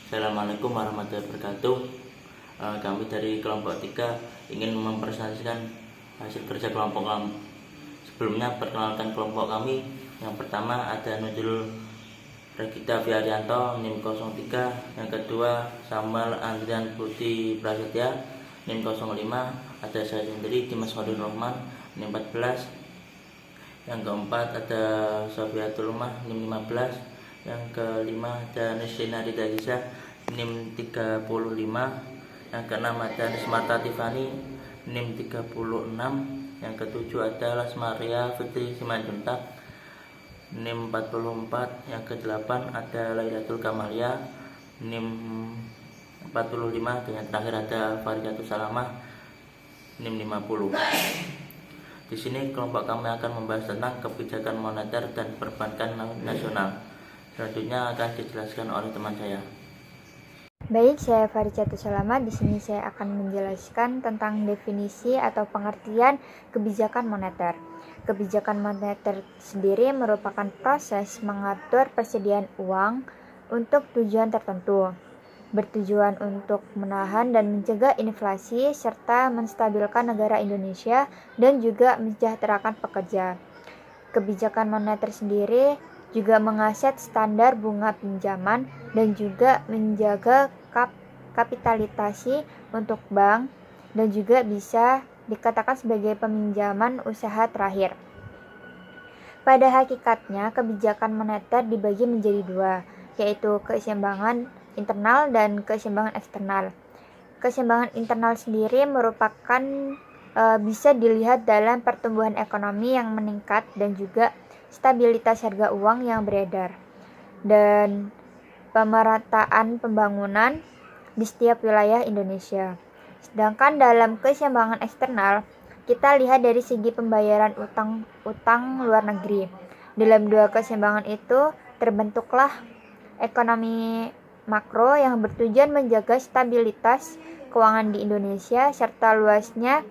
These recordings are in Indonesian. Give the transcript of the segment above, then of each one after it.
Assalamualaikum warahmatullahi wabarakatuh. Kami dari kelompok 3 ingin mempresentasikan hasil kerja kelompok kami. Sebelumnya perkenalkan kelompok kami. Yang pertama ada Nurul Regita Fiarianto NIM 03, yang kedua Samuel Andrian Putri Prasetya NIM 05, ada saya sendiri Dimas Khalil Rahman NIM 14, yang keempat ada Sofiatul Umah NIM 15, yang kelima ada Nisrina Rida Gisa NIM 35, yang keenam ada Nismata Tiffany NIM 36, yang ketujuh ada Lasmaria Fitri Simanjuntak NIM 44, yang ke-8 ada Lailatul Kamalia NIM 45, dan yang terakhir ada Faridatus Salamah NIM 50. Di sini kelompok kami akan membahas tentang kebijakan moneter dan perbankan nasional. Selanjutnya akan dijelaskan oleh teman saya. Baik, saya Faridatus Salamah. Di sini saya akan menjelaskan tentang definisi atau pengertian kebijakan moneter. Kebijakan moneter sendiri merupakan proses mengatur persediaan uang untuk tujuan tertentu, bertujuan untuk menahan dan mencegah inflasi serta menstabilkan negara Indonesia dan juga mensejahterakan pekerja. Kebijakan moneter sendiri juga mengaset standar bunga pinjaman dan juga menjaga kapitalisasi untuk bank dan juga bisa dikatakan sebagai peminjaman usaha terakhir. Pada hakikatnya, kebijakan moneter dibagi menjadi dua, yaitu keseimbangan internal dan keseimbangan eksternal. Keseimbangan internal sendiri merupakan bisa dilihat dalam pertumbuhan ekonomi yang meningkat dan juga stabilitas harga uang yang beredar dan pemerataan pembangunan di setiap wilayah Indonesia. Sedangkan dalam keseimbangan eksternal, kita lihat dari segi pembayaran utang luar negeri. Dalam dua keseimbangan itu terbentuklah ekonomi makro yang bertujuan menjaga stabilitas keuangan di Indonesia serta luasnya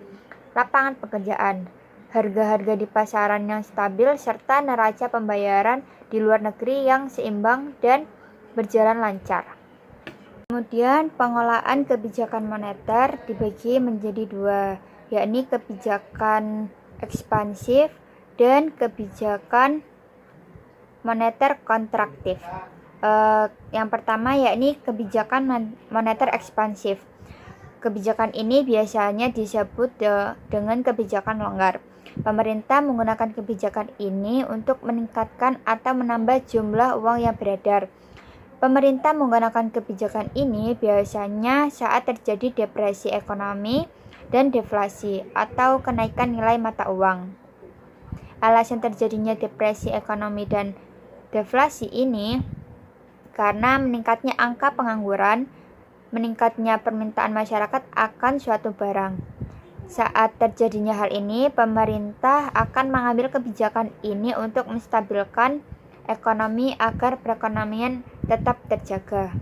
lapangan pekerjaan, harga-harga di pasaran yang stabil serta neraca pembayaran di luar negeri yang seimbang dan berjalan lancar. Kemudian pengolahan kebijakan moneter dibagi menjadi dua, yakni kebijakan ekspansif dan kebijakan moneter kontraktif. Yang pertama yakni kebijakan moneter ekspansif. Kebijakan ini biasanya disebut dengan kebijakan longgar. Pemerintah menggunakan kebijakan ini untuk meningkatkan atau menambah jumlah uang yang beredar. Pemerintah menggunakan kebijakan ini biasanya saat terjadi depresi ekonomi dan deflasi atau kenaikan nilai mata uang. Alasan terjadinya depresi ekonomi dan deflasi ini karena meningkatnya angka pengangguran, meningkatnya permintaan masyarakat akan suatu barang. Saat terjadinya hal ini, pemerintah akan mengambil kebijakan ini untuk menstabilkan ekonomi agar perekonomian tetap terjaga.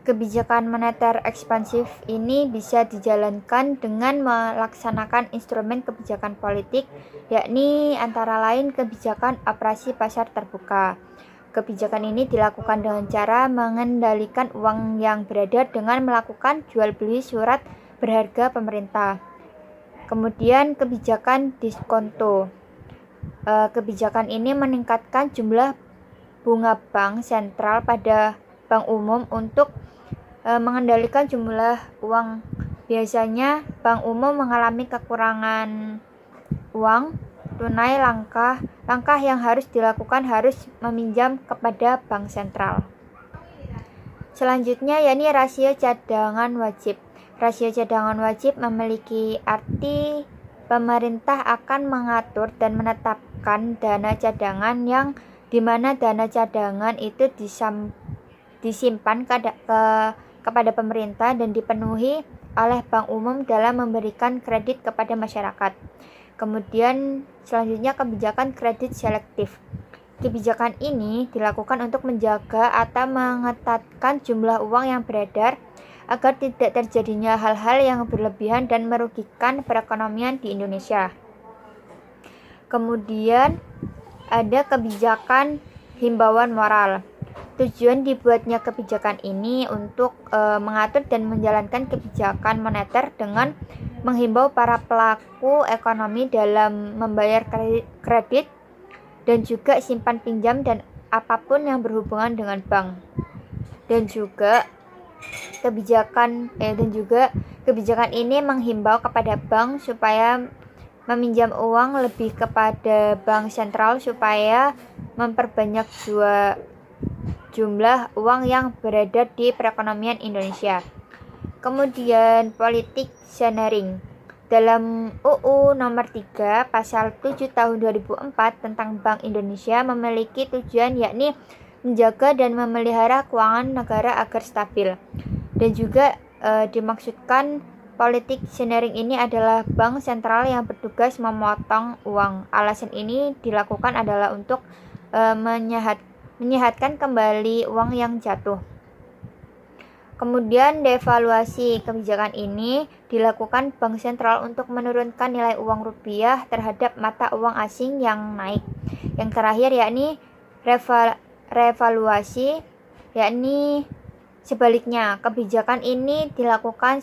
Kebijakan moneter ekspansif ini bisa dijalankan dengan melaksanakan instrumen kebijakan politik, yakni antara lain kebijakan operasi pasar terbuka. Kebijakan ini dilakukan dengan cara mengendalikan uang yang beredar dengan melakukan jual beli surat berharga pemerintah. Kemudian kebijakan diskonto. Kebijakan ini meningkatkan jumlah bunga bank sentral pada bank umum untuk mengendalikan jumlah uang. Biasanya bank umum mengalami kekurangan uang tunai. Langkah yang harus dilakukan harus meminjam kepada bank sentral. Selanjutnya yakni rasio cadangan wajib. Rasio cadangan wajib memiliki arti pemerintah akan mengatur dan menetapkan dana cadangan yang dimana dana cadangan itu disimpan kepada pemerintah dan dipenuhi oleh bank umum dalam memberikan kredit kepada masyarakat. Kemudian selanjutnya kebijakan kredit selektif. Kebijakan ini dilakukan untuk menjaga atau mengetatkan jumlah uang yang beredar agar tidak terjadinya hal-hal yang berlebihan dan merugikan perekonomian di Indonesia. Kemudian ada kebijakan himbauan moral. Tujuan dibuatnya kebijakan ini untuk mengatur dan menjalankan kebijakan moneter dengan menghimbau para pelaku ekonomi dalam membayar kredit dan juga simpan pinjam dan apapun yang berhubungan dengan bank. Dan juga kebijakan ini menghimbau kepada bank supaya meminjam uang lebih kepada bank sentral supaya memperbanyak jumlah uang yang beredar di perekonomian Indonesia. Kemudian politik sharing. Dalam UU nomor 3 pasal 7 tahun 2004 tentang Bank Indonesia memiliki tujuan yakni menjaga dan memelihara keuangan negara agar stabil. Dan juga dimaksudkan politik sharing ini adalah bank sentral yang bertugas memotong uang. Alasan ini dilakukan adalah untuk menyehatkan kembali uang yang jatuh. Kemudian devaluasi. Kebijakan ini dilakukan bank sentral untuk menurunkan nilai uang rupiah terhadap mata uang asing yang naik. Yang terakhir yakni revaluasi, yakni sebaliknya. Kebijakan ini dilakukan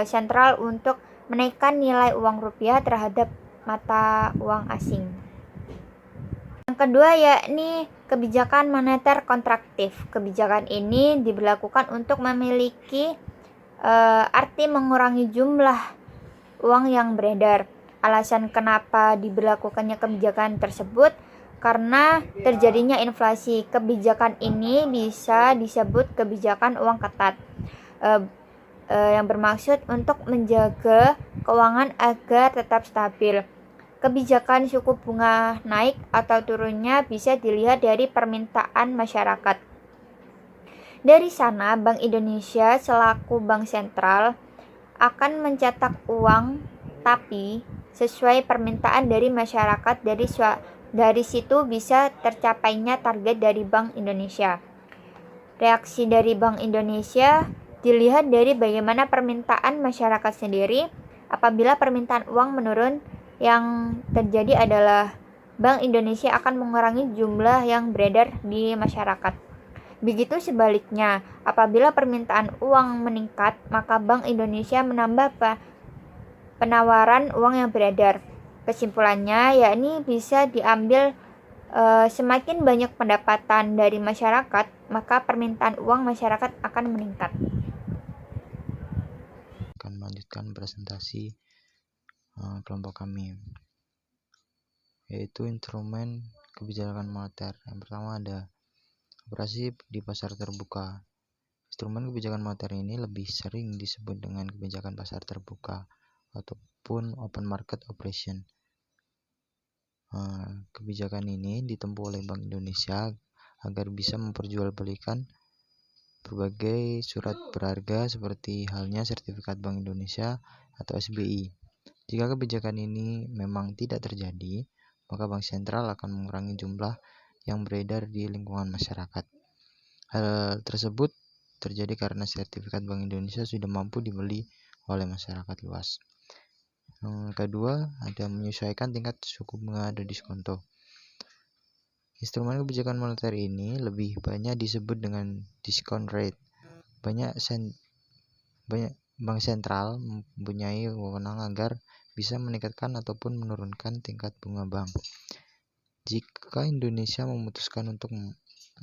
sentral untuk menaikkan nilai uang rupiah terhadap mata uang asing. Yang kedua yakni kebijakan moneter kontraktif. Kebijakan ini diberlakukan untuk memiliki arti mengurangi jumlah uang yang beredar. Alasan kenapa diberlakukannya kebijakan tersebut karena terjadinya inflasi. Kebijakan ini bisa disebut kebijakan uang ketat, yang bermaksud untuk menjaga keuangan agar tetap stabil. Kebijakan suku bunga naik atau turunnya bisa dilihat dari permintaan masyarakat. Dari sana, Bank Indonesia selaku bank sentral akan mencetak uang, tapi sesuai permintaan dari masyarakat. Dari situ bisa tercapainya target dari Bank Indonesia. Reaksi dari Bank Indonesia dilihat dari bagaimana permintaan masyarakat sendiri. Apabila permintaan uang menurun, yang terjadi adalah Bank Indonesia akan mengurangi jumlah yang beredar di masyarakat. Begitu sebaliknya, apabila permintaan uang meningkat, maka Bank Indonesia menambah penawaran uang yang beredar. Kesimpulannya, yakni bisa diambil semakin banyak pendapatan dari masyarakat, maka permintaan uang masyarakat akan meningkat. Akan melanjutkan presentasi kelompok kami, yaitu instrumen kebijakan moneter. Yang pertama ada operasi di pasar terbuka. Instrumen kebijakan moneter ini lebih sering disebut dengan kebijakan pasar terbuka ataupun open market operation. Kebijakan ini ditempuh oleh Bank Indonesia agar bisa memperjualbelikan berbagai surat berharga seperti halnya sertifikat Bank Indonesia atau SBI. Jika kebijakan ini memang tidak terjadi, maka bank sentral akan mengurangi jumlah yang beredar di lingkungan masyarakat. Hal tersebut terjadi karena sertifikat Bank Indonesia sudah mampu dibeli oleh masyarakat luas. Kedua, ada menyesuaikan tingkat suku bunga dan diskonto. Instrumen kebijakan moneter ini lebih banyak disebut dengan discount rate. Banyak bank sentral mempunyai wewenang agar bisa meningkatkan ataupun menurunkan tingkat bunga bank. Jika Indonesia memutuskan untuk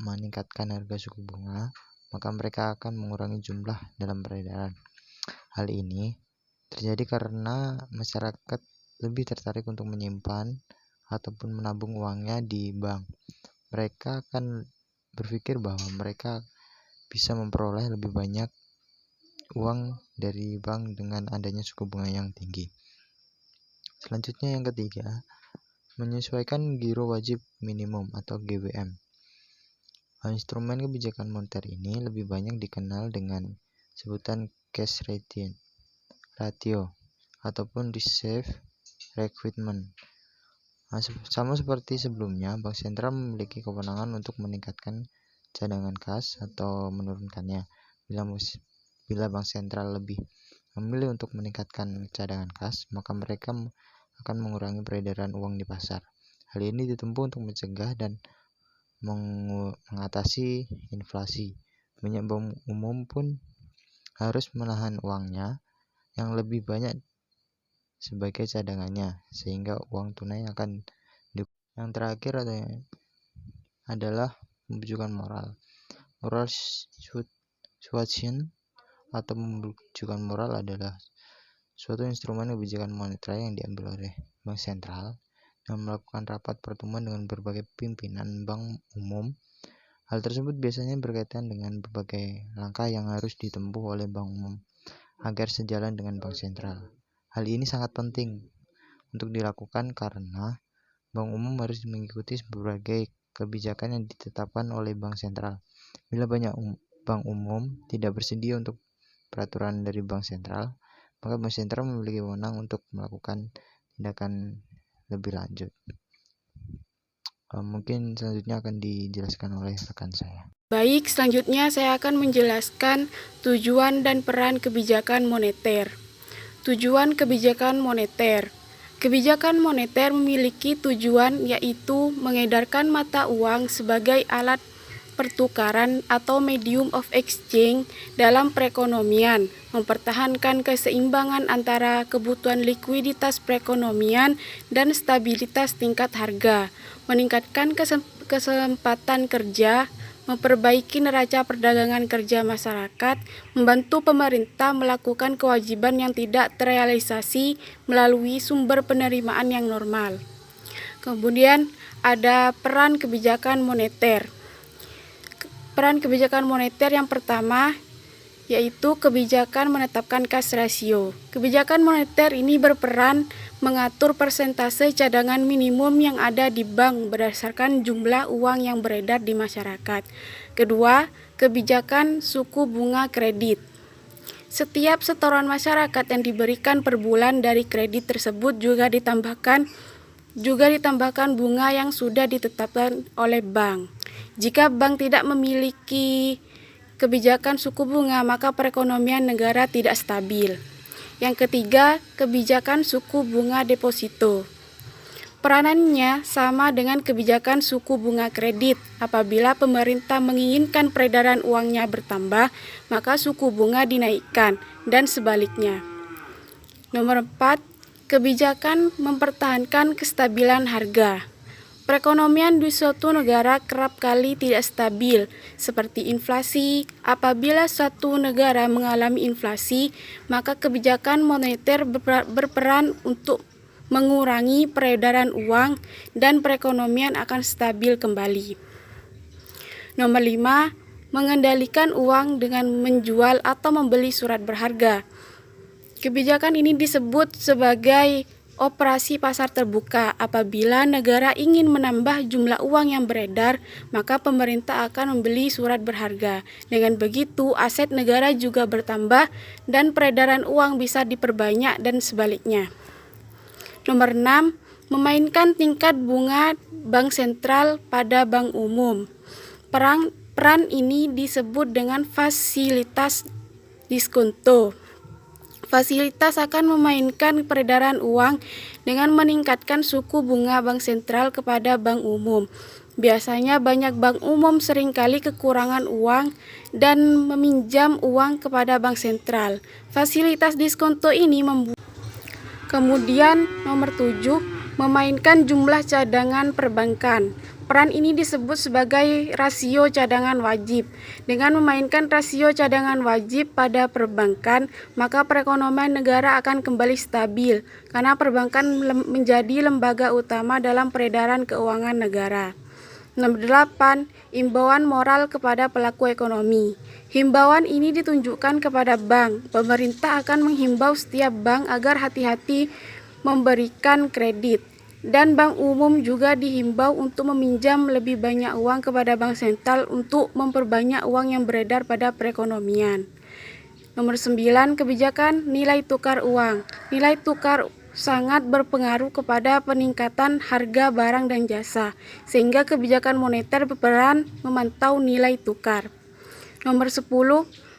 meningkatkan harga suku bunga, maka mereka akan mengurangi jumlah dalam peredaran. Hal ini terjadi karena masyarakat lebih tertarik untuk menyimpan ataupun menabung uangnya di bank. Mereka akan berpikir bahwa mereka bisa memperoleh lebih banyak uang dari bank dengan adanya suku bunga yang tinggi. Selanjutnya yang ketiga, menyesuaikan giro wajib minimum atau GWM. Instrumen kebijakan moneter ini lebih banyak dikenal dengan sebutan cash ratio ataupun reserve requirement. Sama seperti sebelumnya, bank sentral memiliki kewenangan untuk meningkatkan cadangan kas atau menurunkannya. Bila bank sentral lebih memilih untuk meningkatkan cadangan kas, maka mereka akan mengurangi peredaran uang di pasar. Hal ini ditempuh untuk mencegah dan mengatasi inflasi. Banyak bank umum pun harus menahan uangnya yang lebih banyak sebagai cadangannya, sehingga uang tunai akan yang terakhir adalah pembujukan moral. Moral suasion atau pembujukan moral adalah suatu instrumen kebijakan moneter yang diambil oleh bank sentral dan melakukan rapat pertemuan dengan berbagai pimpinan bank umum. Hal tersebut biasanya berkaitan dengan berbagai langkah yang harus ditempuh oleh bank umum agar sejalan dengan bank sentral. Hal ini sangat penting untuk dilakukan karena bank umum harus mengikuti berbagai kebijakan yang ditetapkan oleh bank sentral. Bila banyak bank umum tidak bersedia untuk peraturan dari bank sentral, maka bank sentral memiliki wewenang untuk melakukan tindakan lebih lanjut. Mungkin selanjutnya akan dijelaskan oleh rekan saya. Baik, selanjutnya saya akan menjelaskan tujuan dan peran kebijakan moneter. Tujuan kebijakan moneter. Kebijakan moneter memiliki tujuan yaitu mengedarkan mata uang sebagai alat pertukaran atau medium of exchange dalam perekonomian, mempertahankan keseimbangan antara kebutuhan likuiditas perekonomian dan stabilitas tingkat harga, meningkatkan kesempatan kerja, memperbaiki neraca perdagangan kerja masyarakat, membantu pemerintah melakukan kewajiban yang tidak terrealisasi melalui sumber penerimaan yang normal. Kemudian ada peran kebijakan moneter. Peran kebijakan moneter yang pertama yaitu kebijakan menetapkan cash ratio. Kebijakan moneter ini berperan mengatur persentase cadangan minimum yang ada di bank berdasarkan jumlah uang yang beredar di masyarakat. Kedua, kebijakan suku bunga kredit. Setiap setoran masyarakat yang diberikan per bulan dari kredit tersebut juga ditambahkan bunga yang sudah ditetapkan oleh bank. Jika bank tidak memiliki kebijakan suku bunga, maka perekonomian negara tidak stabil. Yang ketiga, kebijakan suku bunga deposito. Peranannya sama dengan kebijakan suku bunga kredit. Apabila pemerintah menginginkan peredaran uangnya bertambah, maka suku bunga dinaikkan dan sebaliknya. Nomor 4, kebijakan mempertahankan kestabilan harga. Perekonomian di suatu negara kerap kali tidak stabil, seperti inflasi. Apabila suatu negara mengalami inflasi, maka kebijakan moneter berperan untuk mengurangi peredaran uang dan perekonomian akan stabil kembali. Nomor 5, mengendalikan uang dengan menjual atau membeli surat berharga. Kebijakan ini disebut sebagai operasi pasar terbuka. Apabila negara ingin menambah jumlah uang yang beredar, maka pemerintah akan membeli surat berharga. Dengan begitu, aset negara juga bertambah dan peredaran uang bisa diperbanyak dan sebaliknya. Nomor 6, memainkan tingkat bunga bank sentral pada bank umum. Peran ini disebut dengan fasilitas diskonto. Fasilitas akan memainkan peredaran uang dengan meningkatkan suku bunga bank sentral kepada bank umum. Biasanya banyak bank umum seringkali kekurangan uang dan meminjam uang kepada bank sentral. Fasilitas diskonto ini Kemudian nomor 7, memainkan jumlah cadangan perbankan. Peran ini disebut sebagai rasio cadangan wajib. Dengan memainkan rasio cadangan wajib pada perbankan, maka perekonomian negara akan kembali stabil, karena perbankan menjadi lembaga utama dalam peredaran keuangan negara. Nomor 8, imbauan moral kepada pelaku ekonomi. Himbauan ini ditunjukkan kepada bank. Pemerintah akan menghimbau setiap bank agar hati-hati memberikan kredit. Dan bank umum juga dihimbau untuk meminjam lebih banyak uang kepada bank sentral untuk memperbanyak uang yang beredar pada perekonomian. Nomor 9, kebijakan nilai tukar uang. Nilai tukar sangat berpengaruh kepada peningkatan harga barang dan jasa, sehingga kebijakan moneter berperan memantau nilai tukar. Nomor 10,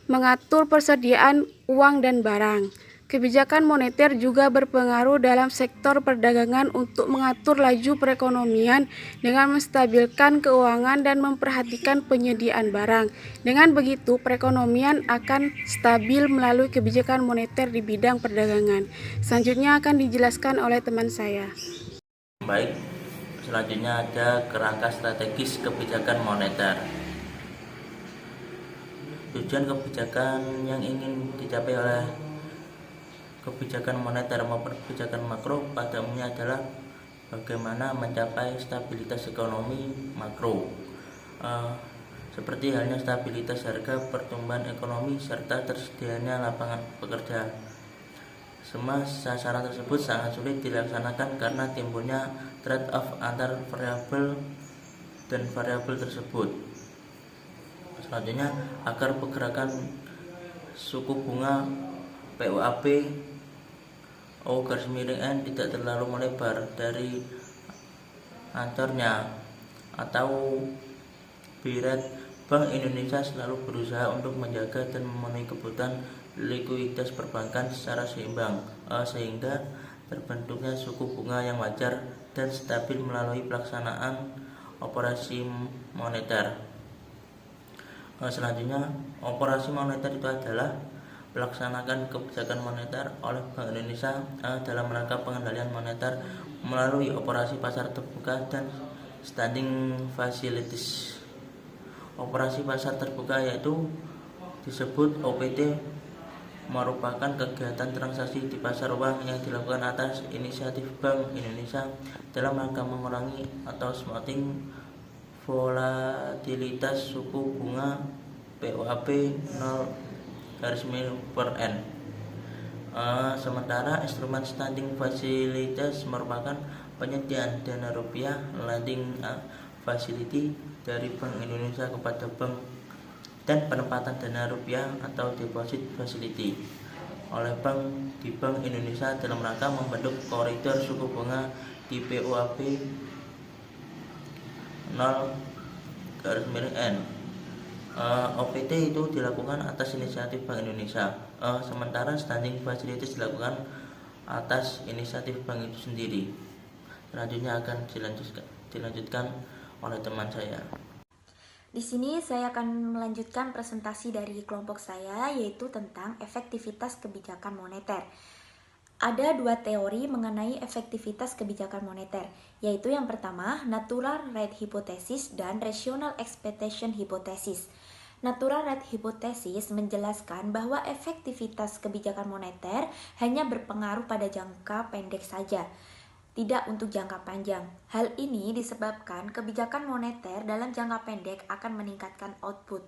mengatur persediaan uang dan barang. Kebijakan moneter juga berpengaruh dalam sektor perdagangan untuk mengatur laju perekonomian dengan menstabilkan keuangan dan memperhatikan penyediaan barang. Dengan begitu, perekonomian akan stabil melalui kebijakan moneter di bidang perdagangan. Selanjutnya akan dijelaskan oleh teman saya. Baik, selanjutnya ada kerangka strategis kebijakan moneter. Tujuan kebijakan yang ingin dicapai oleh kebijakan moneter maupun kebijakan makro pada umumnya adalah bagaimana mencapai stabilitas ekonomi makro, seperti halnya stabilitas harga, pertumbuhan ekonomi, serta tersedianya lapangan pekerjaan. Semua sasaran tersebut sangat sulit dilaksanakan karena timbulnya trade-off antar variabel dan variabel tersebut. Selanjutnya, agar pergerakan suku bunga PUAP O_N tidak terlalu melebar dari ancornya atau biret, Bank Indonesia selalu berusaha untuk menjaga dan memenuhi kebutuhan likuiditas perbankan secara seimbang, sehingga terbentuknya suku bunga yang wajar dan stabil melalui pelaksanaan operasi moneter. Selanjutnya, operasi moneter itu adalah melaksanakan kebijakan moneter oleh Bank Indonesia dalam rangka pengendalian moneter melalui operasi pasar terbuka dan standing facilities. Operasi pasar terbuka yaitu disebut OPT merupakan kegiatan transaksi di pasar uang yang dilakukan atas inisiatif Bank Indonesia dalam rangka mengurangi atau smoothing volatilitas suku bunga PUAP 0/N. Sementara instrumen standing facilities merupakan penyediaan dana rupiah lending facility dari Bank Indonesia kepada bank dan penempatan dana rupiah atau deposit facility oleh bank di Bank Indonesia dalam rangka membentuk koridor suku bunga di PUAP 0/N. OPT itu dilakukan atas inisiatif Bank Indonesia, sementara standing facilities dilakukan atas inisiatif bank itu sendiri. Selanjutnya akan dilanjutkan oleh teman saya. Di sini saya akan melanjutkan presentasi dari kelompok saya, yaitu tentang efektivitas kebijakan moneter. Ada dua teori mengenai efektivitas kebijakan moneter, yaitu yang pertama, natural rate hypothesis dan rational expectation hypothesis. Natural rate hypothesis menjelaskan bahwa efektivitas kebijakan moneter hanya berpengaruh pada jangka pendek saja, tidak untuk jangka panjang. Hal ini disebabkan kebijakan moneter dalam jangka pendek akan meningkatkan output.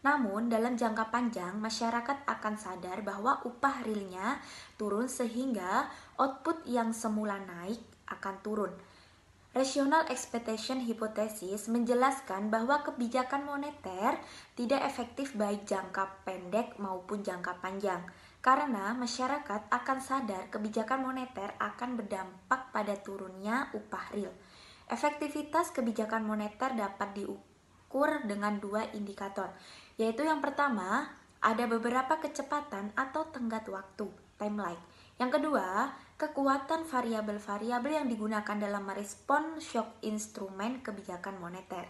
Namun, dalam jangka panjang, masyarakat akan sadar bahwa upah realnya turun sehingga output yang semula naik akan turun. Rational expectation hypothesis menjelaskan bahwa kebijakan moneter tidak efektif baik jangka pendek maupun jangka panjang, karena masyarakat akan sadar kebijakan moneter akan berdampak pada turunnya upah real. Efektivitas kebijakan moneter dapat diukur dengan dua indikator, yaitu yang pertama, ada beberapa kecepatan atau tenggat waktu, timeline. Yang kedua, kekuatan variabel-variabel yang digunakan dalam merespon shock instrumen kebijakan moneter.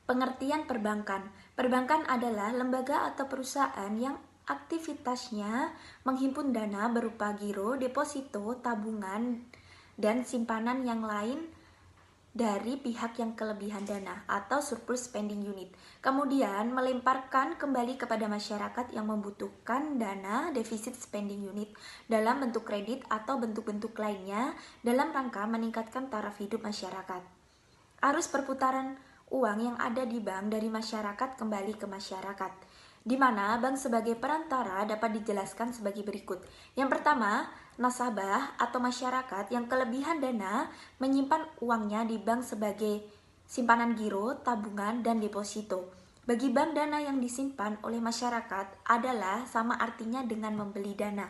Pengertian perbankan. Perbankan adalah lembaga atau perusahaan yang aktivitasnya menghimpun dana berupa giro, deposito, tabungan, dan simpanan yang lain dari pihak yang kelebihan dana atau surplus spending unit, kemudian melemparkan kembali kepada masyarakat yang membutuhkan dana defisit spending unit dalam bentuk kredit atau bentuk-bentuk lainnya dalam rangka meningkatkan taraf hidup masyarakat. Arus perputaran uang yang ada di bank dari masyarakat kembali ke masyarakat, di mana bank sebagai perantara dapat dijelaskan sebagai berikut. Yang pertama, nasabah atau masyarakat yang kelebihan dana menyimpan uangnya di bank sebagai simpanan giro, tabungan, dan deposito. Bagi bank, dana yang disimpan oleh masyarakat adalah sama artinya dengan membeli dana.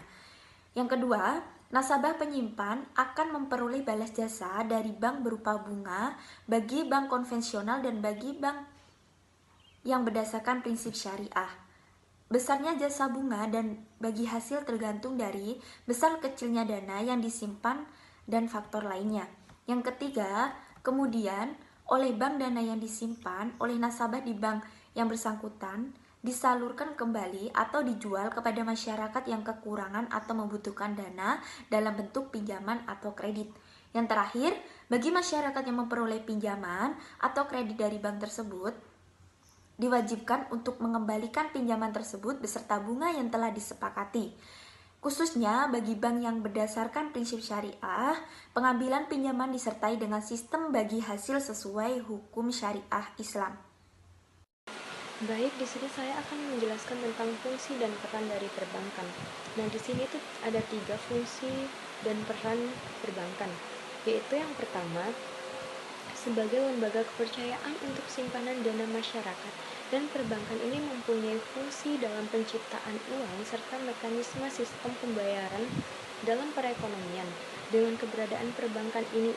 Yang kedua, nasabah penyimpan akan memperoleh balas jasa dari bank berupa bunga bagi bank konvensional dan bagi bank yang berdasarkan prinsip syariah. Besarnya jasa bunga dan bagi hasil tergantung dari besar kecilnya dana yang disimpan dan faktor lainnya. Yang ketiga, kemudian oleh bank dana yang disimpan oleh nasabah di bank yang bersangkutan disalurkan kembali atau dijual kepada masyarakat yang kekurangan atau membutuhkan dana dalam bentuk pinjaman atau kredit. Yang terakhir, bagi masyarakat yang memperoleh pinjaman atau kredit dari bank tersebut, diwajibkan untuk mengembalikan pinjaman tersebut beserta bunga yang telah disepakati. Khususnya bagi bank yang berdasarkan prinsip syariah, pengambilan pinjaman disertai dengan sistem bagi hasil sesuai hukum syariah Islam. Baik, di sini saya akan menjelaskan tentang fungsi dan peran dari perbankan. Nah, di sini tuh ada 3 fungsi dan peran perbankan, yaitu yang pertama, sebagai lembaga kepercayaan untuk simpanan dana masyarakat, dan perbankan ini mempunyai fungsi dalam penciptaan uang serta mekanisme sistem pembayaran dalam perekonomian. Dengan keberadaan perbankan ini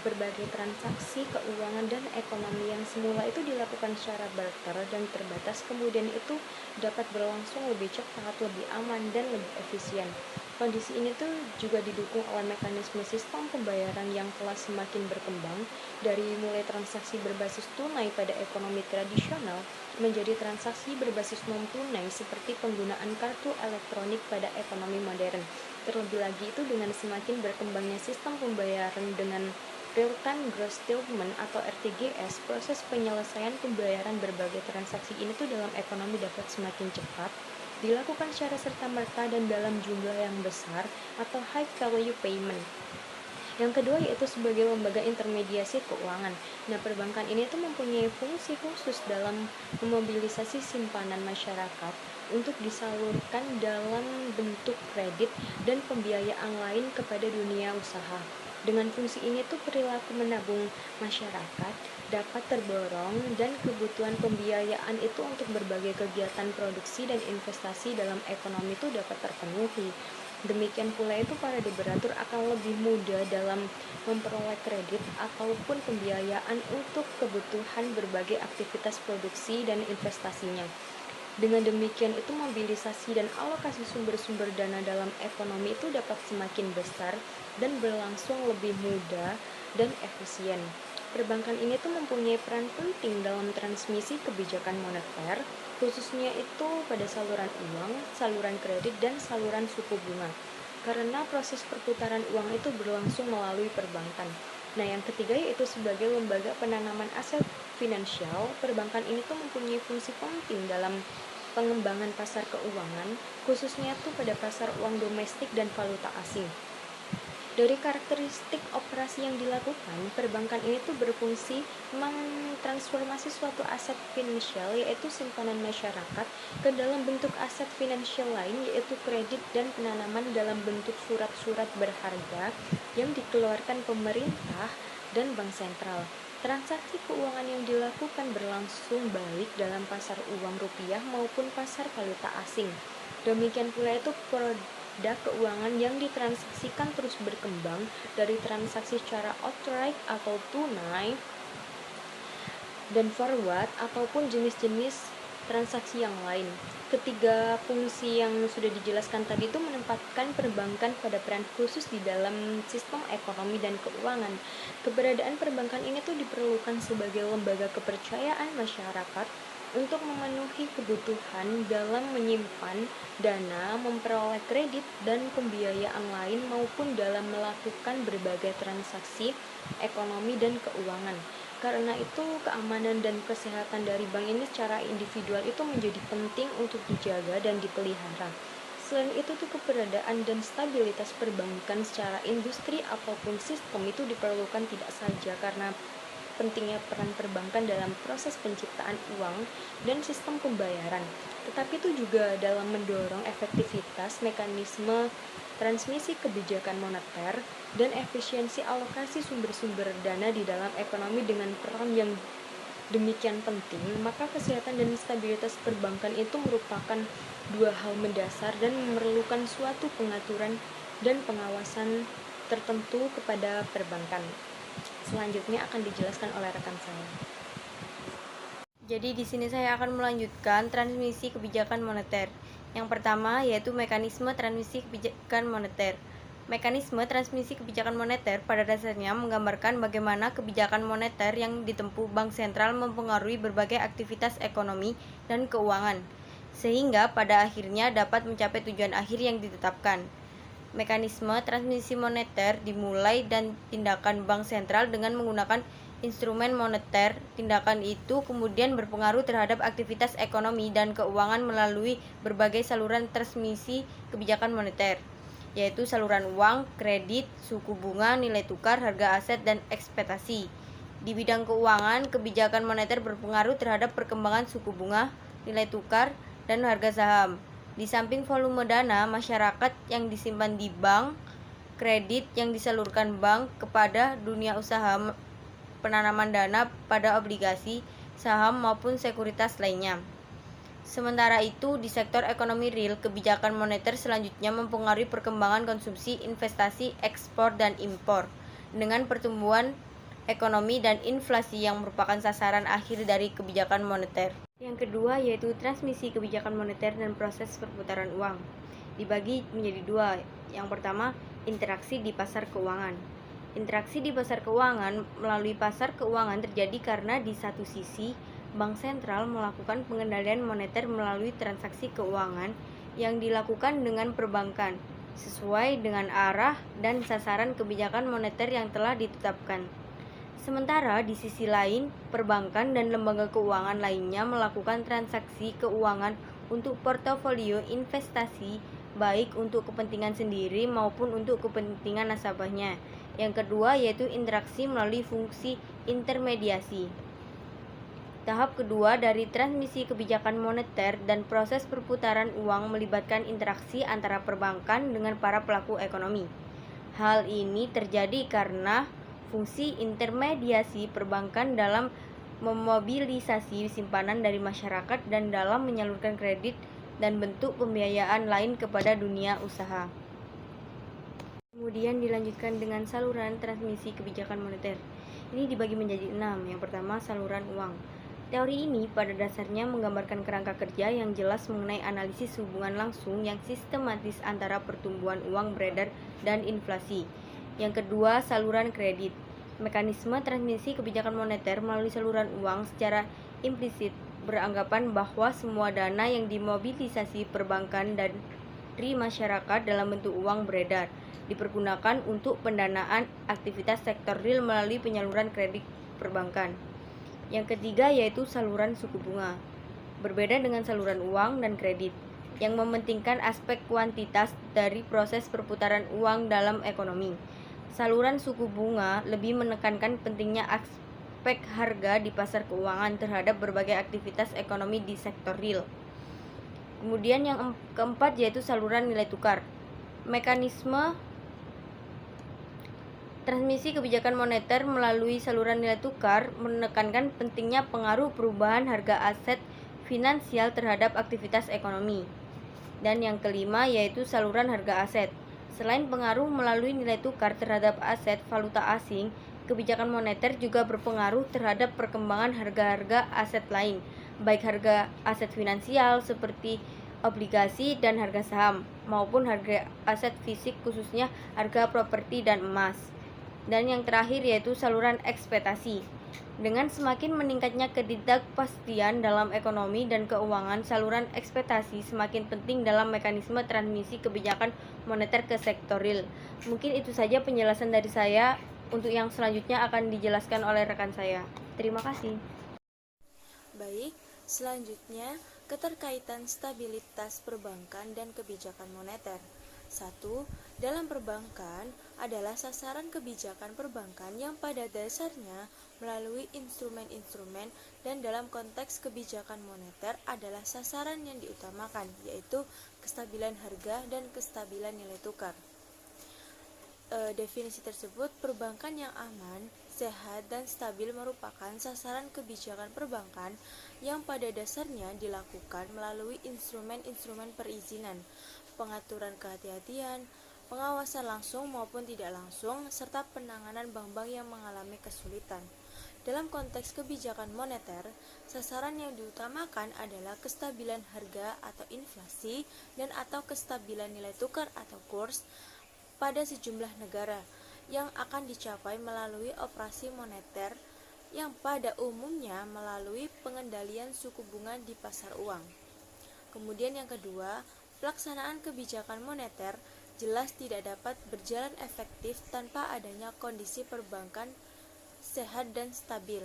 berbagai transaksi keuangan dan ekonomi yang semula itu dilakukan secara barter dan terbatas, kemudian itu dapat berlangsung lebih cepat, lebih aman, dan lebih efisien. Kondisi ini tuh juga didukung oleh mekanisme sistem pembayaran yang telah semakin berkembang, dari mulai transaksi berbasis tunai pada ekonomi tradisional menjadi transaksi berbasis non-tunai seperti penggunaan kartu elektronik pada ekonomi modern. Terlebih lagi itu dengan semakin berkembangnya sistem pembayaran dengan real-time gross settlement atau RTGS, proses penyelesaian pembayaran berbagai transaksi ini tuh dalam ekonomi dapat semakin cepat, dilakukan secara serta-merta dan dalam jumlah yang besar atau high value payment. Yang kedua yaitu sebagai lembaga intermediasi keuangan. Nah, perbankan ini tuh mempunyai fungsi khusus dalam memobilisasi simpanan masyarakat untuk disalurkan dalam bentuk kredit dan pembiayaan lain kepada dunia usaha. Dengan fungsi ini tuh perilaku menabung masyarakat dapat terborong dan kebutuhan pembiayaan itu untuk berbagai kegiatan produksi dan investasi dalam ekonomi itu dapat terpenuhi. Demikian pula itu para debitur akan lebih mudah dalam memperoleh kredit ataupun pembiayaan untuk kebutuhan berbagai aktivitas produksi dan investasinya. Dengan demikian itu mobilisasi dan alokasi sumber-sumber dana dalam ekonomi itu dapat semakin besar dan berlangsung lebih mudah dan efisien. Perbankan ini tuh mempunyai peran penting dalam transmisi kebijakan moneter, khususnya itu pada saluran uang, saluran kredit, dan saluran suku bunga. Karena proses perputaran uang itu berlangsung melalui perbankan. Nah, yang ketiga yaitu sebagai lembaga penanaman aset finansial, perbankan ini tuh mempunyai fungsi penting dalam pengembangan pasar keuangan, khususnya tuh pada pasar uang domestik dan valuta asing. Dari karakteristik operasi yang dilakukan, perbankan ini tuh berfungsi mentransformasi suatu aset finansial yaitu simpanan masyarakat ke dalam bentuk aset finansial lain yaitu kredit dan penanaman dalam bentuk surat-surat berharga yang dikeluarkan pemerintah dan bank sentral. Transaksi keuangan yang dilakukan berlangsung baik dalam pasar uang rupiah maupun pasar valuta asing. Demikian pula itu produk keuangan yang ditransaksikan terus berkembang dari transaksi secara outright atau tunai dan forward ataupun jenis-jenis transaksi yang lain. Ketiga fungsi yang sudah dijelaskan tadi itu menempatkan perbankan pada peran khusus di dalam sistem ekonomi dan keuangan. Keberadaan perbankan ini tuh diperlukan sebagai lembaga kepercayaan masyarakat untuk memenuhi kebutuhan dalam menyimpan dana, memperoleh kredit dan pembiayaan lain maupun dalam melakukan berbagai transaksi ekonomi dan keuangan. Karena itu keamanan dan kesehatan dari bank ini secara individual itu menjadi penting untuk dijaga dan dipelihara. Selain itu tuh keberadaan dan stabilitas perbankan secara industri ataupun sistem itu diperlukan tidak saja karena pentingnya peran perbankan dalam proses penciptaan uang dan sistem pembayaran, tetapi itu juga dalam mendorong efektivitas mekanisme transmisi kebijakan moneter dan efisiensi alokasi sumber-sumber dana di dalam ekonomi. Dengan peran yang demikian penting, maka kesehatan dan stabilitas perbankan itu merupakan dua hal mendasar dan memerlukan suatu pengaturan dan pengawasan tertentu kepada perbankan. Selanjutnya akan dijelaskan oleh rekan saya. Jadi di sini saya akan melanjutkan transmisi kebijakan moneter. Yang pertama yaitu mekanisme transmisi kebijakan moneter. Mekanisme transmisi kebijakan moneter pada dasarnya menggambarkan bagaimana kebijakan moneter yang ditempuh bank sentral mempengaruhi berbagai aktivitas ekonomi dan keuangan, sehingga pada akhirnya dapat mencapai tujuan akhir yang ditetapkan. Mekanisme transmisi moneter dimulai dan tindakan bank sentral dengan menggunakan instrumen moneter. Tindakan itu kemudian berpengaruh terhadap aktivitas ekonomi dan keuangan melalui berbagai saluran transmisi kebijakan moneter, yaitu saluran uang, kredit, suku bunga, nilai tukar, harga aset, dan ekspektasi. Di bidang keuangan, kebijakan moneter berpengaruh terhadap perkembangan suku bunga, nilai tukar, dan harga saham. Di samping volume dana masyarakat yang disimpan di bank, kredit yang disalurkan bank kepada dunia usaha, penanaman dana pada obligasi, saham maupun sekuritas lainnya. Sementara itu, di sektor ekonomi real, kebijakan moneter selanjutnya mempengaruhi perkembangan konsumsi, investasi, ekspor, dan impor, dengan pertumbuhan ekonomi dan inflasi yang merupakan sasaran akhir dari kebijakan moneter. Yang kedua yaitu transmisi kebijakan moneter dan proses perputaran uang. Dibagi menjadi dua. Yang pertama, interaksi di pasar keuangan. Interaksi di pasar keuangan melalui pasar keuangan terjadi karena di satu sisi, bank sentral melakukan pengendalian moneter melalui transaksi keuangan yang dilakukan dengan perbankan, sesuai dengan arah dan sasaran kebijakan moneter yang telah ditetapkan. Sementara di sisi lain, perbankan dan lembaga keuangan lainnya melakukan transaksi keuangan untuk portofolio investasi, baik untuk kepentingan sendiri maupun untuk kepentingan nasabahnya. Yang kedua yaitu interaksi melalui fungsi intermediasi. Tahap kedua dari transmisi kebijakan moneter dan proses perputaran uang melibatkan interaksi antara perbankan dengan para pelaku ekonomi. Hal ini terjadi karena fungsi intermediasi perbankan dalam memobilisasi simpanan dari masyarakat dan dalam menyalurkan kredit dan bentuk pembiayaan lain kepada dunia usaha. Kemudian dilanjutkan dengan saluran transmisi kebijakan moneter. Ini dibagi menjadi 6. Yang pertama, saluran uang. Teori ini pada dasarnya menggambarkan kerangka kerja yang jelas mengenai analisis hubungan langsung yang sistematis antara pertumbuhan uang beredar dan inflasi. Yang kedua, saluran kredit. Mekanisme transmisi kebijakan moneter melalui saluran uang secara implisit beranggapan bahwa semua dana yang dimobilisasi perbankan dari masyarakat dalam bentuk uang beredar dipergunakan untuk pendanaan aktivitas sektor real melalui penyaluran kredit perbankan. Yang ketiga yaitu saluran suku bunga. Berbeda dengan saluran uang dan kredit, yang mementingkan aspek kuantitas dari proses perputaran uang dalam ekonomi. Saluran suku bunga lebih menekankan pentingnya aspek harga di pasar keuangan terhadap berbagai aktivitas ekonomi di sektor real. Kemudian yang keempat yaitu saluran nilai tukar. Mekanisme transmisi kebijakan moneter melalui saluran nilai tukar menekankan pentingnya pengaruh perubahan harga aset finansial terhadap aktivitas ekonomi. Dan yang kelima yaitu saluran harga aset. Selain pengaruh melalui nilai tukar terhadap aset valuta asing, kebijakan moneter juga berpengaruh terhadap perkembangan harga-harga aset lain, baik harga aset finansial seperti obligasi dan harga saham, maupun harga aset fisik khususnya harga properti dan emas. Dan yang terakhir yaitu saluran ekspektasi. Dengan semakin meningkatnya ketidakpastian dalam ekonomi dan keuangan, saluran ekspektasi semakin penting dalam mekanisme transmisi kebijakan moneter ke sektor real. Mungkin itu saja penjelasan dari saya. Untuk yang selanjutnya akan dijelaskan oleh rekan saya. Terima kasih. Baik, selanjutnya keterkaitan stabilitas perbankan dan kebijakan moneter. 1. Dalam perbankan adalah sasaran kebijakan perbankan yang pada dasarnya melalui instrumen-instrumen, dan dalam konteks kebijakan moneter adalah sasaran yang diutamakan, yaitu kestabilan harga dan kestabilan nilai tukar. Definisi tersebut, perbankan yang aman, sehat, dan stabil merupakan sasaran kebijakan perbankan yang pada dasarnya dilakukan melalui instrumen-instrumen perizinan, pengaturan kehati-hatian, pengawasan langsung maupun tidak langsung, serta penanganan bank-bank yang mengalami kesulitan. Dalam konteks kebijakan moneter, sasaran yang diutamakan adalah kestabilan harga atau inflasi dan atau kestabilan nilai tukar atau kurs pada sejumlah negara yang akan dicapai melalui operasi moneter yang pada umumnya melalui pengendalian suku bunga di pasar uang. Kemudian yang kedua, pelaksanaan kebijakan moneter jelas tidak dapat berjalan efektif tanpa adanya kondisi perbankan sehat dan stabil.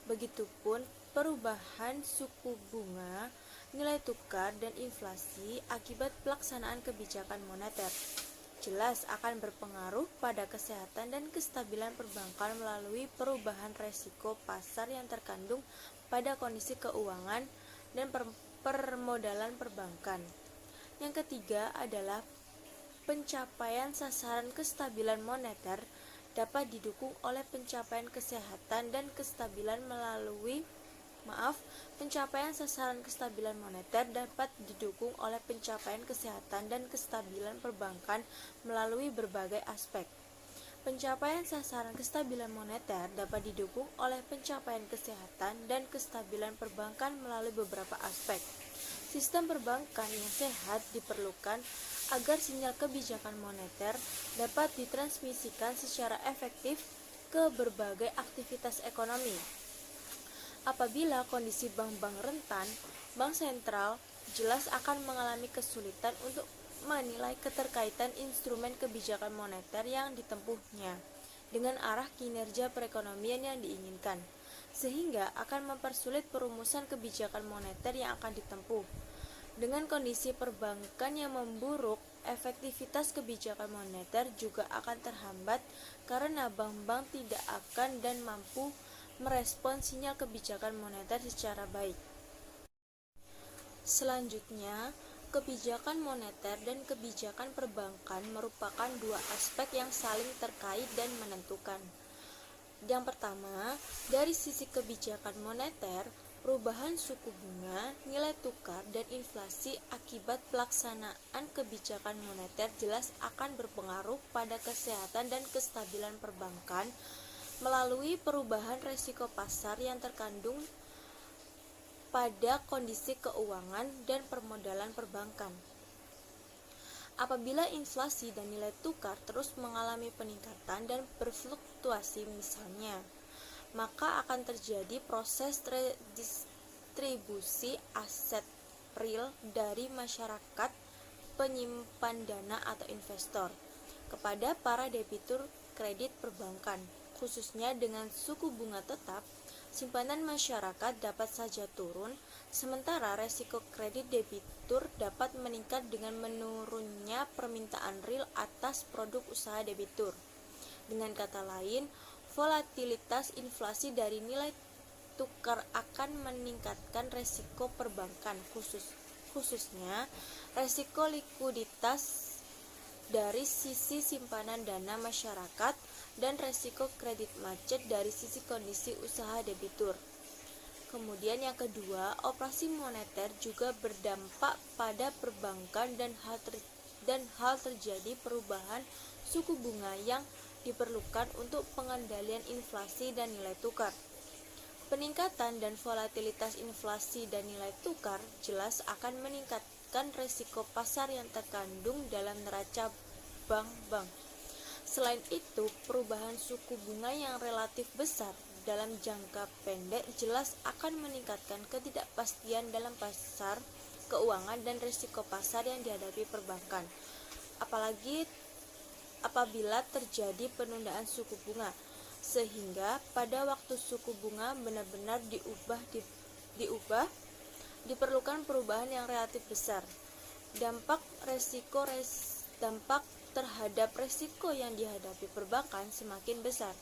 Begitupun perubahan suku bunga, nilai tukar, dan inflasi akibat pelaksanaan kebijakan moneter jelas akan berpengaruh pada kesehatan dan kestabilan perbankan melalui perubahan resiko pasar yang terkandung pada kondisi keuangan dan permodalan perbankan. Yang ketiga adalah pencapaian sasaran kestabilan moneter dapat didukung oleh pencapaian kesehatan dan kestabilan pencapaian sasaran kestabilan moneter dapat didukung oleh pencapaian kesehatan dan kestabilan perbankan melalui berbagai aspek. Pencapaian sasaran kestabilan moneter dapat didukung oleh pencapaian kesehatan dan kestabilan perbankan melalui beberapa aspek. Sistem perbankan yang sehat diperlukan agar sinyal kebijakan moneter dapat ditransmisikan secara efektif ke berbagai aktivitas ekonomi. Apabila kondisi bank-bank rentan, bank sentral jelas akan mengalami kesulitan untuk menilai keterkaitan instrumen kebijakan moneter yang ditempuhnya dengan arah kinerja perekonomian yang diinginkan, sehingga akan mempersulit perumusan kebijakan moneter yang akan ditempuh. Dengan kondisi perbankan yang memburuk, efektivitas kebijakan moneter juga akan terhambat karena bank-bank tidak akan dan mampu merespon sinyal kebijakan moneter secara baik. Selanjutnya, kebijakan moneter dan kebijakan perbankan merupakan dua aspek yang saling terkait dan menentukan. Yang pertama, dari sisi kebijakan moneter, perubahan suku bunga, nilai tukar, dan inflasi akibat pelaksanaan kebijakan moneter jelas akan berpengaruh pada kesehatan dan kestabilan perbankan melalui perubahan risiko pasar yang terkandung pada kondisi keuangan dan permodalan perbankan. Apabila inflasi dan nilai tukar terus mengalami peningkatan dan berfluktuasi misalnya, maka akan terjadi proses redistribusi aset real dari masyarakat penyimpan dana atau investor kepada para debitur kredit perbankan. Khususnya dengan suku bunga tetap, simpanan masyarakat dapat saja turun, sementara resiko kredit debitur dapat meningkat dengan menurunnya permintaan real atas produk usaha debitur. Dengan kata lain, volatilitas inflasi dari nilai tukar akan meningkatkan resiko perbankan, khususnya resiko likuiditas dari sisi simpanan dana masyarakat dan resiko kredit macet dari sisi kondisi usaha debitur. Kemudian yang kedua, operasi moneter juga berdampak pada perbankan dan hal terjadi perubahan suku bunga yang diperlukan untuk pengendalian inflasi dan nilai tukar. Peningkatan dan volatilitas inflasi dan nilai tukar jelas akan meningkatkan risiko pasar yang terkandung dalam neraca bank-bank. Selain itu, perubahan suku bunga yang relatif besar dalam jangka pendek jelas akan meningkatkan ketidakpastian dalam pasar keuangan dan risiko pasar yang dihadapi perbankan. Apalagi apabila terjadi penundaan suku bunga, sehingga pada waktu suku bunga benar-benar diubah, diperlukan perubahan yang relatif besar. Dampak terhadap resiko yang dihadapi perbankan semakin besar.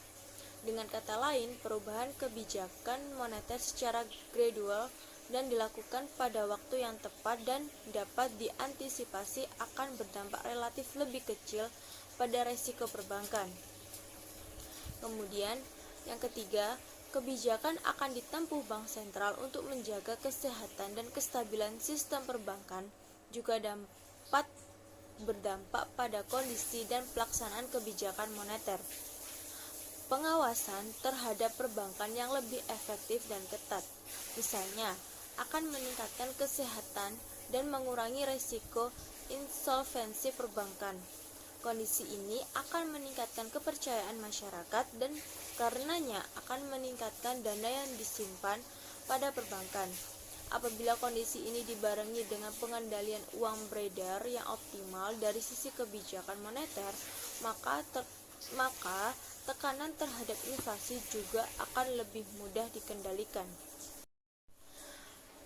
Dengan kata lain, perubahan kebijakan moneter secara gradual dan dilakukan pada waktu yang tepat dan dapat diantisipasi akan berdampak relatif lebih kecil pada resiko perbankan. Kemudian, yang ketiga, kebijakan akan ditempuh bank sentral untuk menjaga kesehatan dan kestabilan sistem perbankan juga dapat berdampak pada kondisi dan pelaksanaan kebijakan moneter. pengawasan terhadap perbankan yang lebih efektif dan ketat. Misalnya, akan meningkatkan kesehatan dan mengurangi risiko insolvensi perbankan. Kondisi ini akan meningkatkan kepercayaan masyarakat dan karenanya akan meningkatkan dana yang disimpan pada perbankan. Apabila kondisi ini dibarengi dengan pengendalian uang beredar yang optimal dari sisi kebijakan moneter, maka tekanan terhadap inflasi juga akan lebih mudah dikendalikan.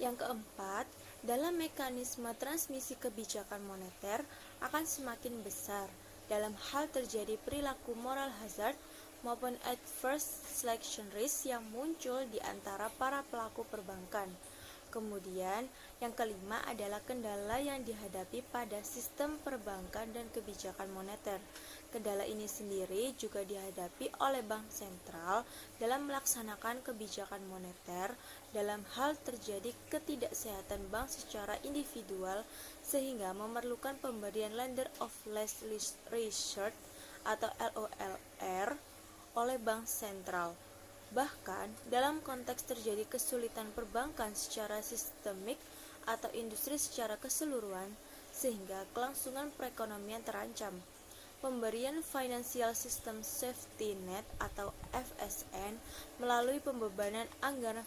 Yang keempat, dalam mekanisme transmisi kebijakan moneter akan semakin besar dalam hal terjadi perilaku moral hazard maupun adverse selection risk yang muncul di antara para pelaku perbankan. Kemudian, yang kelima adalah kendala yang dihadapi pada sistem perbankan dan kebijakan moneter. Kendala ini sendiri juga dihadapi oleh bank sentral dalam melaksanakan kebijakan moneter dalam hal terjadi ketidaksehatan bank secara individual sehingga memerlukan pemberian lender of last resort atau LOLR oleh bank sentral. Bahkan, dalam konteks terjadi kesulitan perbankan secara sistemik atau industri secara keseluruhan, sehingga kelangsungan perekonomian terancam. Pemberian Financial System Safety Net atau FSN melalui pembebanan anggaran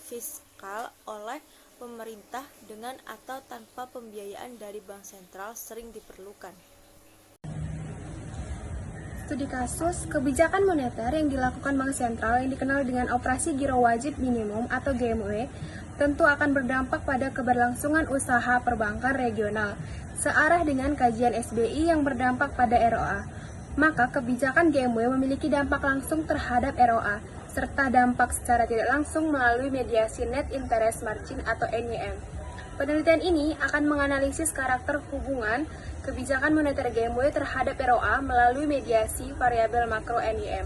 fiskal oleh pemerintah dengan atau tanpa pembiayaan dari bank sentral sering diperlukan. Studi kasus kebijakan moneter yang dilakukan Bank Sentral yang dikenal dengan Operasi Giro Wajib Minimum atau GMW tentu akan berdampak pada keberlangsungan usaha perbankan regional, searah dengan kajian SBI yang berdampak pada ROA. Maka kebijakan GMW memiliki dampak langsung terhadap ROA, serta dampak secara tidak langsung melalui mediasi Net Interest Margin atau NIM. Penelitian ini akan menganalisis karakter hubungan kebijakan moneter GMW terhadap ROA melalui mediasi variabel makro NIM.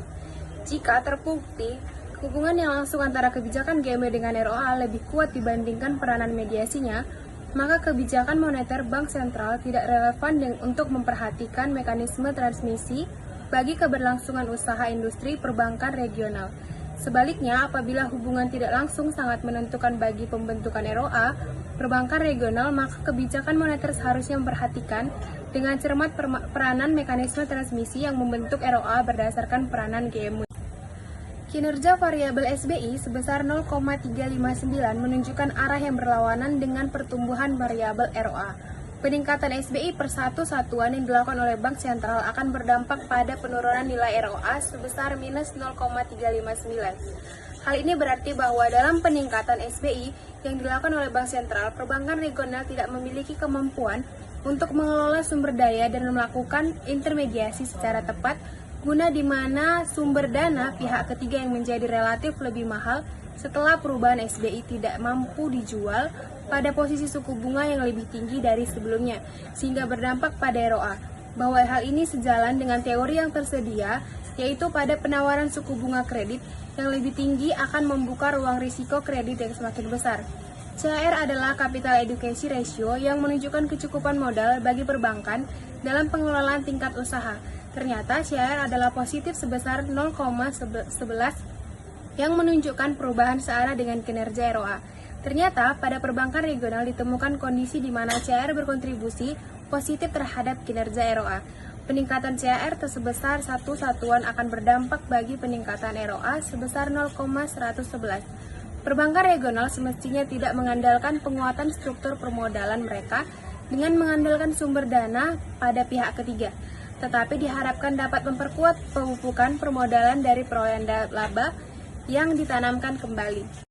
Jika terbukti hubungan yang langsung antara kebijakan GMW dengan ROA lebih kuat dibandingkan peranan mediasinya, maka kebijakan moneter Bank Sentral tidak relevan untuk memperhatikan mekanisme transmisi bagi keberlangsungan usaha industri perbankan regional. Sebaliknya, apabila hubungan tidak langsung sangat menentukan bagi pembentukan ROA perbankan regional, maka kebijakan moneter seharusnya memperhatikan dengan cermat peranan mekanisme transmisi yang membentuk ROA berdasarkan peranan GMW. Kinerja variabel SBI sebesar 0,359 menunjukkan arah yang berlawanan dengan pertumbuhan variabel ROA. Peningkatan SBI per satu satuan yang dilakukan oleh Bank Sentral akan berdampak pada penurunan nilai ROA sebesar minus 0,359. Hal ini berarti bahwa dalam peningkatan SBI yang dilakukan oleh Bank Sentral, perbankan regional tidak memiliki kemampuan untuk mengelola sumber daya dan melakukan intermediasi secara tepat, guna di mana sumber dana pihak ketiga yang menjadi relatif lebih mahal setelah perubahan SBI tidak mampu dijual pada posisi suku bunga yang lebih tinggi dari sebelumnya, sehingga berdampak pada ROA. Bahwa hal ini sejalan dengan teori yang tersedia, yaitu pada penawaran suku bunga kredit yang lebih tinggi akan membuka ruang risiko kredit yang semakin besar. CAR adalah Capital Adequacy Ratio yang menunjukkan kecukupan modal bagi perbankan dalam pengelolaan tingkat usaha. Ternyata CAR adalah positif sebesar 0,11 yang menunjukkan perubahan searah dengan kinerja ROA. Ternyata pada perbankan regional ditemukan kondisi di mana CAR berkontribusi positif terhadap kinerja ROA. Peningkatan CAR sebesar satu satuan akan berdampak bagi peningkatan ROA sebesar 0,111. Perbankan regional semestinya tidak mengandalkan penguatan struktur permodalan mereka dengan mengandalkan sumber dana pada pihak ketiga, tetapi diharapkan dapat memperkuat pemupukan permodalan dari perolehan laba yang ditanamkan kembali.